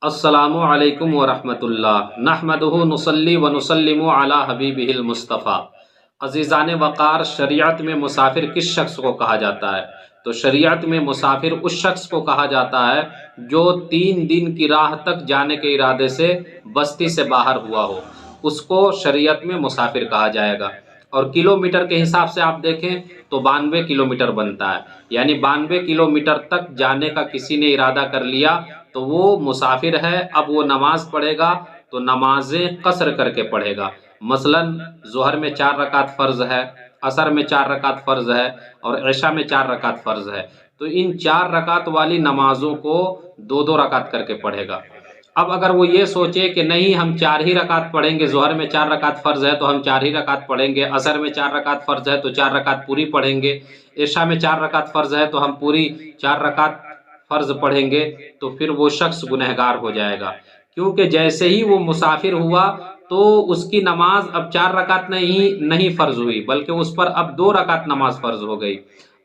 अस्सलामु अलैकुम वरहमतुल्लाह नहमदुहु नुसल्ली व नुसल्लिमु अला हबीबिहिल मुस्तफ़ा। अज़ीज़ान वक़ार, शरीयत में मुसाफिर किस शख्स को कहा जाता है? तो शरीयत में मुसाफिर उस शख्स को कहा जाता है जो 3 दिन की राह तक जाने के इरादे से बस्ती से बाहर हुआ हो, उसको शरीयत में मुसाफिर कहा जाएगा। और किलोमीटर के हिसाब से आप देखें तो 92 किलोमीटर बनता है, यानी 92 किलोमीटर तक जाने का किसी ने इरादा कर लिया तो वो मुसाफिर है। अब वो नमाज पढ़ेगा तो नमाजें कसर करके पढ़ेगा। मसलन ज़ोहर में 4 रकात फ़र्ज़ है, असर में 4 रकात फ़र्ज़ है और इशा में 4 रकात फ़र्ज़ है। तो इन 4 रकात वाली नमाज़ों को 2-2 रकात करके पढ़ेगा। अब अगर वो ये सोचे कि नहीं, हम 4 ही रकात पढ़ेंगे, ज़ोहर में 4 रकात फ़र्ज़ है तो हम 4 ही रकात पढ़ेंगे, असर में 4 रकात फ़र्ज़ है तो 4 रकात पूरी पढ़ेंगे, इशा में 4 रकात फ़र्ज़ है तो हम पूरी 4 रकात फ़र्ज़ पढ़ेंगे, तो फिर वो शख्स गुनहगार हो जाएगा। क्योंकि जैसे ही वो मुसाफिर हुआ तो उसकी नमाज अब 4 रकात नहीं फ़र्ज़ हुई, बल्कि उस पर अब 2 रकात नमाज फ़र्ज़ हो गई।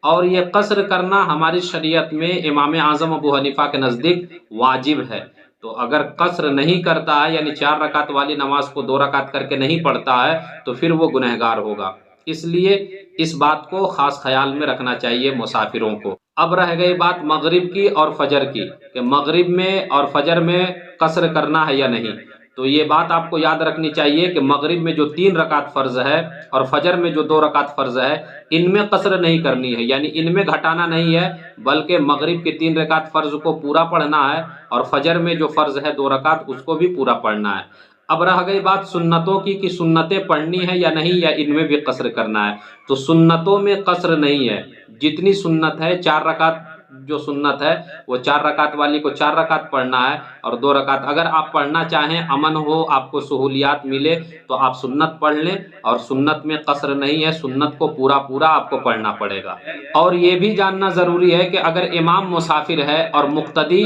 और ये कसर करना हमारी शरीयत में इमाम आज़म अबू हनीफ़ा के नज़दीक वाजिब है। तो अगर कसर नहीं करता है, यानी 4 रकात वाली नमाज को 2 रकात करके नहीं पढ़ता है, तो फिर वो गुनहगार होगा। इसलिए इस बात को ख़ास ख्याल में रखना चाहिए मुसाफिरों को। अब रह गई बात मगरिब की और फजर की, कि मगरिब में और फजर में कसर करना है या नहीं। तो ये बात आपको याद रखनी चाहिए कि मगरिब में जो 3 रकात फ़र्ज़ है और फजर में जो 2 रकात फ़र्ज़ है, इनमें कसर नहीं करनी है, यानी इनमें घटाना नहीं है, बल्कि मगरिब के 3 रकात फ़र्ज़ को पूरा पढ़ना है और फजर में जो फ़र्ज़ है 2 रकात, उसको भी पूरा पढ़ना है। अब रह गई बात सुन्नतों की कि सुन्नतें पढ़नी है या नहीं, या इनमें भी कसर करना है। तो सुन्नतों में कसर नहीं है। जितनी सुन्नत है, 4 रकात जो सुन्नत है वो 4 रकात वाली को 4 रकात पढ़ना है और 2 रकात अगर आप पढ़ना चाहें, अमन हो, आपको सहूलियात मिले, तो आप सुन्नत पढ़ लें। और सुन्नत में कसर नहीं है, सुन्नत को पूरा पूरा आपको पढ़ना पड़ेगा। और ये भी जानना ज़रूरी है कि अगर इमाम मुसाफिर है और मुक्तदी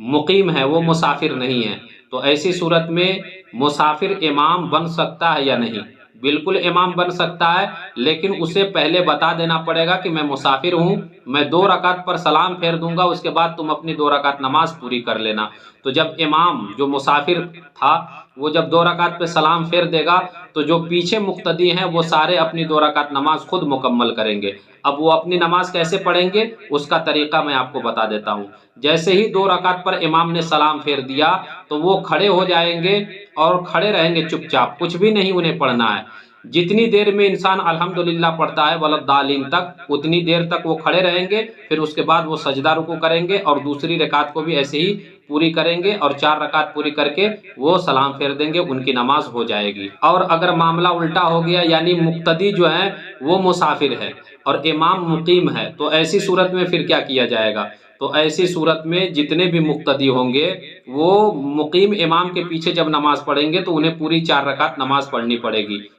मुकीम है, वो मुसाफिर नहीं है, तो ऐसी सूरत में मुसाफिर इमाम बन सकता है या नहीं? बिल्कुल इमाम बन सकता है, लेकिन उसे पहले बता देना पड़ेगा कि मैं मुसाफिर हूँ, मैं 2 रकात पर सलाम फेर दूंगा, उसके बाद तुम अपनी 2 रकात नमाज पूरी कर लेना। तो जब इमाम जो मुसाफिर था वो जब 2 रकात पे सलाम फेर देगा, तो जो पीछे मुक्तदी हैं वो सारे अपनी 2 रकात नमाज खुद मुकम्मल करेंगे। अब वो अपनी नमाज कैसे पढ़ेंगे, उसका तरीका मैं आपको बता देता हूँ। जैसे ही 2 रकात पर इमाम ने सलाम फेर दिया तो वो खड़े हो जाएंगे और खड़े रहेंगे चुपचाप, कुछ भी नहीं उन्हें पढ़ना है। जितनी देर में इंसान अल्हम्दुलिल्लाह पढ़ता है वलद्दालीन तक, उतनी देर तक वो खड़े रहेंगे। फिर उसके बाद वो सजदा रुकू करेंगे और दूसरी रकात को भी ऐसे ही पूरी करेंगे और 4 रकात पूरी करके वो सलाम फेर देंगे, उनकी नमाज हो जाएगी। और अगर मामला उल्टा हो गया, यानी मुक्तदी जो है वो मुसाफिर है और इमाम मुकीम है, तो ऐसी सूरत में फिर क्या किया जाएगा? तो ऐसी सूरत में जितने भी मुक्तदी होंगे वो मुकीम इमाम के पीछे जब नमाज पढ़ेंगे तो उन्हें पूरी 4 रकात नमाज पढ़नी पड़ेगी।